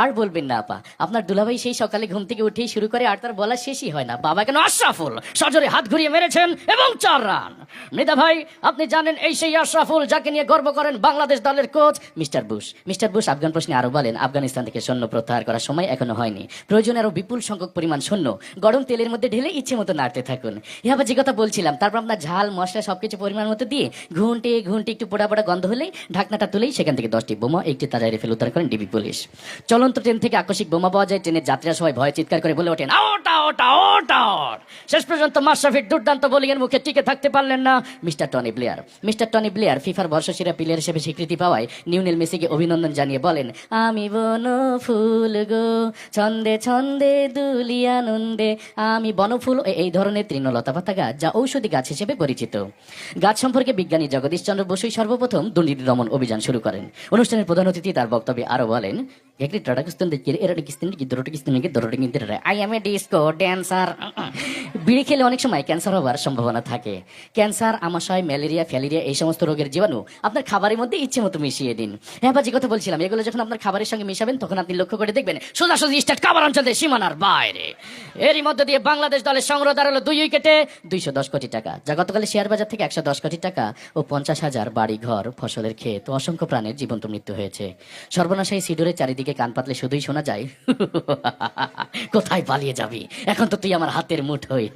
আর বলবেন না আপা, আপনার দুলাভাই সেই সকালে ঘুম থেকে উঠেই শুরু করে আর তার বলা শেষই হয় না, বাবা কেন আশরাফুল সজরে হাত ঘুরিয়ে মেরেছেন এবং 4 রান। মৃদা ভাই, আপনি জানেন এই সেই আশরাফুল যাকে নিয়ে গর্ব করেন বাংলাদেশ দলের coach mister Bush. Mister Bush Afghan প্রশ্নে আরো বলেন, আফগানিস্তান থেকে সৈন্য প্রত্যাহার করার সময় এখনো হয়নি, প্রয়োজনে আরো বিপুল সংখ্যক পরিমাণ সৈন্য গরম তেলের মধ্যে ঢেলে ইচ্ছে মতো নাড়তে থাকুন। ইহাবা যে কথা বলছিলাম, তারপর আপনার ঝাল মশলা সবকিছু পরিমাণ মতো দিয়ে ঘুন্টে ঘুন্টে একটু পোড়া পোড়া গন্ধ হলেই ঢাকনাটা তুলেই সেখান থেকে 10টি বোমা, একটি তাজা রেফেল উদ্ধার করেন ডিবি পুলিশ। চলন্ত ট্রেন থেকে আকস্মিক বোমা পাওয়া যায়, ট্রেনের যাত্রীরা সবাই ভয়ে চিৎকার করে বলে ওঠেন আউট আউট আউট আউট। শেষ পর্যন্ত মাশরাফির দুর্দান্ত বোলিং এর মুখে টিকে থাকতে পারলেন না mister Tony Blair. Mister Tony Blair ফিফার বর্ষসেরা প্লেয়ার হিসেবে স্বীকৃতি পাওয়ায় লিওনেল মেসিকে অভিনন্দন জানিয়ে বলেন, আমি বনফুল গো ছন্দে ছন্দে দুলি আনন্দে। আমি বনফুল এই ধরনের তৃণলতা পাতা গাছ যা ঔষধি গাছ হিসেবে পরিচিত। গাছ সম্পর্কে বিজ্ঞানী জগদীশ চন্দ্র বসুই সর্বপ্রথম দুর্নীতি দমন অভিযান শুরু করেন। অনুষ্ঠানের প্রধান অতিথি তার বক্তব্যে আরো বলেন, I M A disco dancer. বিড়ি খেলে অনেক সময় ক্যান্সার হওয়ার সম্ভাবনা থাকে। ক্যান্সার, আমাশয়, ম্যালেরিয়া, ফ্যালেরিয়া এই সমস্ত রোগের জীবাণু আপনার খাবারের মধ্যে ইচ্ছে মতো মিশিয়ে দিন। হ্যাঁ যে কথা বলছিলাম, এগুলো যখন আপনার খাবারের সঙ্গে মিশাবেন তখন আপনি লক্ষ্য করে দেখবেন সোজাসুজি স্টেট খাবার অঞ্চলের সীমানার বাইরে। এরই মধ্যে দিয়ে বাংলাদেশ দলের সংগ্রহ দাঁড়ালো 2 উইকেটে 210 কোটি টাকা, যা গতকালে শেয়ার বাজার থেকে 110 কোটি টাকা ও 50,000 বাড়ি ঘর, ফসলের ক্ষেত ও অসংখ্য প্রাণের জীবন্ত মৃত্যু হয়েছে। সর্বনাশায়ী সিডোরের চারিদিকে কান পাতলে শুধুই শোনা যায়, কোথায় পালিয়ে যাবি, এখন তো তুই আমার হাতের মুঠোয়।